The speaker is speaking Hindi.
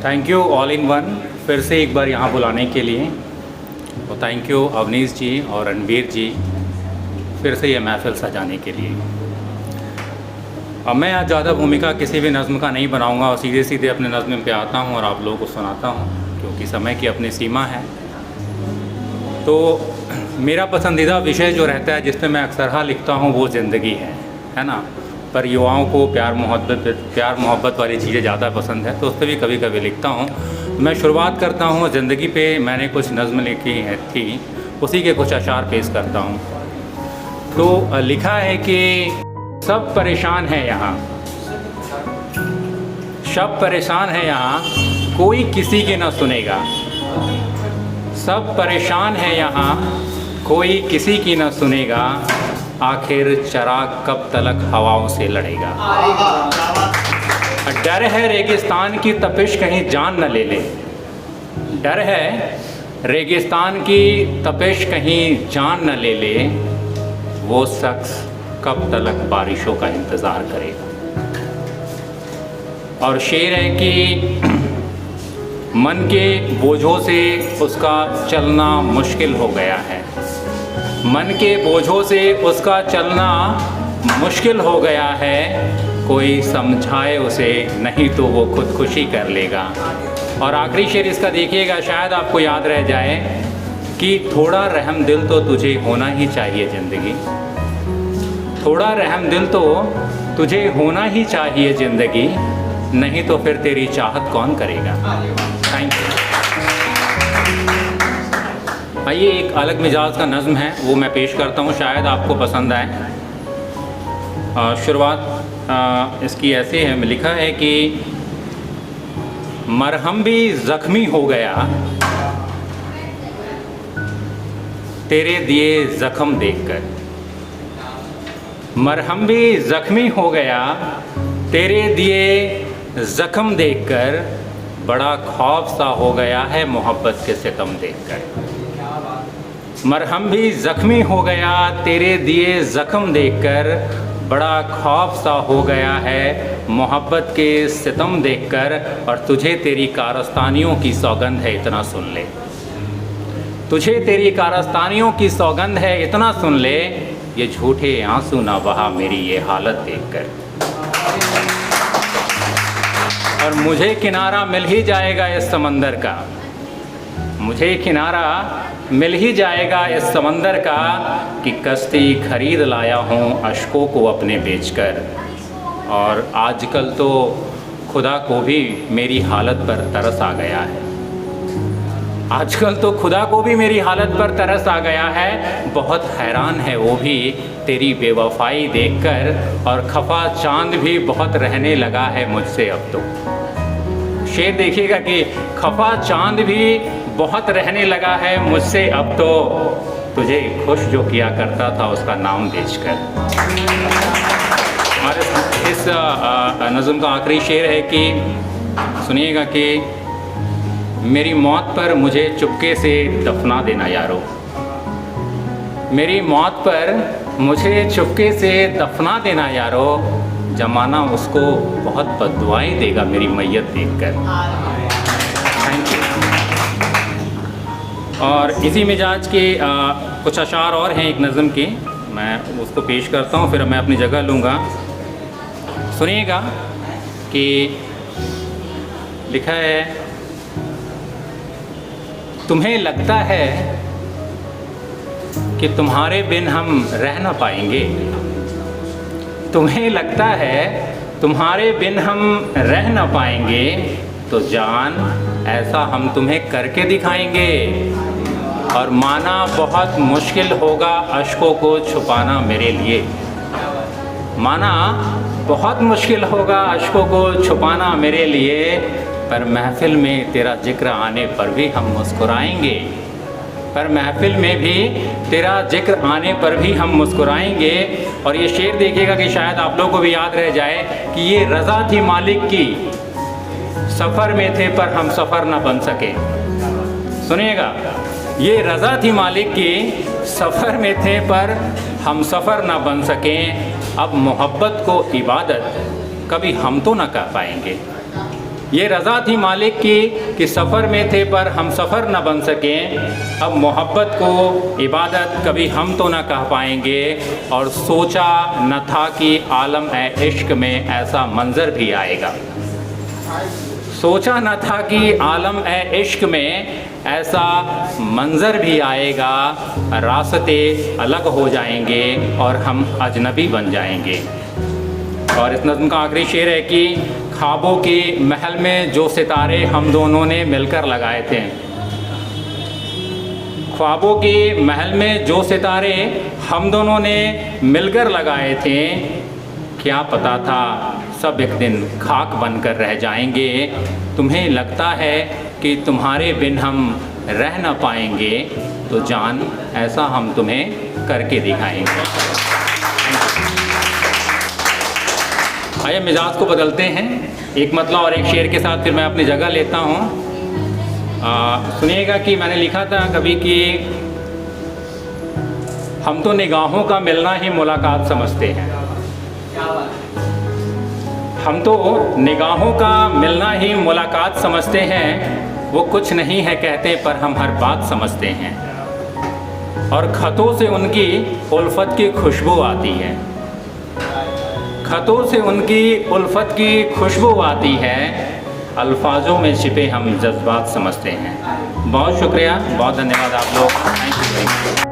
Thank you all in one फिर से एक बार यहाँ बुलाने के लिए, और थैंक यू अवनीश जी और रणवीर जी फिर से ये महफ़िल सजाने के लिए। अब मैं आज ज़्यादा भूमिका किसी भी नज़्म का नहीं बनाऊँगा और सीधे सीधे अपने नज़्म पे आता हूँ और आप लोगों को सुनाता हूँ, क्योंकि समय की अपनी सीमा है। तो मेरा पसंदीदा विषय जो रहता है, जिस पे मैं अक्सर लिखता हूँ, वो ज़िंदगी है ना। पर युवाओं को प्यार मोहब्बत वाली चीज़ें ज़्यादा पसंद है, तो उस पर भी कभी कभी लिखता हूँ। मैं शुरुआत करता हूँ ज़िंदगी पे। मैंने कुछ नज़्म लिखी थी, उसी के कुछ अशार पेश करता हूँ। तो लिखा है कि सब परेशान है यहाँ, सब परेशान है यहाँ, कोई किसी की न सुनेगा। सब परेशान है यहाँ, कोई किसी की न सुनेगा। आखिर चिराग कब तलक हवाओं से लड़ेगा। डर है रेगिस्तान की तपिश कहीं जान न ले ले। डर है रेगिस्तान की तपिश कहीं जान न ले ले। वो शख्स कब तलक बारिशों का इंतज़ार करेगा। और शेर है कि मन के बोझों से उसका चलना मुश्किल हो गया है। मन के बोझों से उसका चलना मुश्किल हो गया है। कोई समझाए उसे, नहीं तो वो खुदकुशी कर लेगा। और आखिरी शेर इसका देखिएगा, शायद आपको याद रह जाए कि थोड़ा रहम दिल तो तुझे होना ही चाहिए ज़िंदगी। थोड़ा रहम दिल तो तुझे होना ही चाहिए ज़िंदगी, नहीं तो फिर तेरी चाहत कौन करेगा। Thank you. आइए, एक अलग मिजाज का नज़्म है, वो मैं पेश करता हूँ, शायद आपको पसंद आए। शुरुआत इसकी ऐसे है, लिखा है कि मरहम भी ज़ख्मी हो गया तेरे दिए ज़ख्म देखकर। मरहम भी ज़ख्मी हो गया तेरे दिए ज़ख्म देखकर। बड़ा खौफ सा हो गया है मोहब्बत के सितम देखकर। मरहम भी ज़ख्मी हो गया तेरे दिए ज़ख्म देखकर। बड़ा खौफ सा हो गया है मोहब्बत के सितम देखकर। और तुझे तेरी कारस्तानियों की सौगंध है, इतना सुन ले। तुझे तेरी कारस्तानियों की सौगंध है, इतना सुन ले। ये झूठे आंसू ना बहा मेरी ये हालत देखकर। और मुझे किनारा मिल ही जाएगा इस समंदर का। मुझे किनारा मिल ही जाएगा इस समंदर का, कि कश्ती खरीद लाया हूँ अश्कों को अपने बेचकर। और आजकल तो खुदा को भी मेरी हालत पर तरस आ गया है। आजकल तो खुदा को भी मेरी हालत पर तरस आ गया है। बहुत हैरान है वो भी तेरी बेवफाई देखकर। और खफा चांद भी बहुत रहने लगा है मुझसे अब तो। शेर देखिएगा कि खफा चांद भी बहुत रहने लगा है मुझसे अब तो। तुझे खुश जो किया करता था उसका नाम बेचकर। और इस नज़्म का आखिरी शेर है कि सुनिएगा कि मेरी मौत पर मुझे चुपके से दफना देना यारो। मेरी मौत पर मुझे चुपके से दफना देना यारो। जमाना उसको बहुत बददुआएं देगा मेरी मैयत देखकर। Thank you. और इसी मिजाज के कुछ अशार और हैं एक नज़्म के, मैं उसको पेश करता हूँ, फिर मैं अपनी जगह लूँगा। सुनिएगा कि लिखा है, तुम्हें लगता है कि तुम्हारे बिन हम रह ना पाएंगे। तुम्हें लगता है तुम्हारे बिन हम रह ना पाएंगे। तो जान ऐसा हम तुम्हें करके दिखाएंगे। और माना बहुत मुश्किल होगा अश्कों को छुपाना मेरे लिए। माना बहुत मुश्किल होगा अश्कों को छुपाना मेरे लिए। पर महफिल में तेरा जिक्र आने पर भी हम मुस्कुराएंगे। पर महफिल में भी तेरा जिक्र आने पर भी हम मुस्कुराएंगे। और ये शेर देखिएगा कि शायद आप लोगों को भी याद रह जाए कि ये रज़ा थी मालिक की, सफ़र में थे पर हम सफ़र ना बन सके। सुनिएगा, ये रज़ा थी मालिक की, सफ़र में थे पर हम सफ़र ना बन सकें। अब मोहब्बत को इबादत कभी हम तो ना कर पाएंगे। ये रज़ा थी मालिक की कि सफ़र में थे पर हम सफ़र न बन सकें। अब मोहब्बत को इबादत कभी हम तो न कह पाएंगे, और सोचा न था कि आलम ए इश्क में ऐसा मंज़र भी आएगा। सोचा न था कि आलम ए इश्क में ऐसा मंज़र भी आएगा, रास्ते अलग हो जाएंगे और हम अजनबी बन जाएंगे। और इस नज़्म का आखिरी शेर है कि ख्वाबों के महल में जो सितारे हम दोनों ने मिलकर लगाए थे, ख्वाबों के महल में जो सितारे हम दोनों ने मिलकर लगाए थे, क्या पता था सब एक दिन खाक बनकर रह जाएंगे। तुम्हें लगता है कि तुम्हारे बिन हम रह न पाएंगे, तो जान ऐसा हम तुम्हें करके दिखाएंगे। आइए मिजाज को बदलते हैं, एक मतला और एक शेर के साथ फिर मैं अपनी जगह लेता हूँ। सुनिएगा कि मैंने लिखा था कभी कि हम तो निगाहों का मिलना ही मुलाकात समझते हैं। हम तो निगाहों का मिलना ही मुलाकात समझते हैं, वो कुछ नहीं है कहते पर हम हर बात समझते हैं। और ख़तों से उनकी उल्फत की खुशबू आती है, ख़तों से उनकी उल्फत की खुशबू आती है, अल्फाजों में छिपे हम जज्बात समझते हैं। बहुत शुक्रिया, बहुत धन्यवाद आप लोग। Thank you.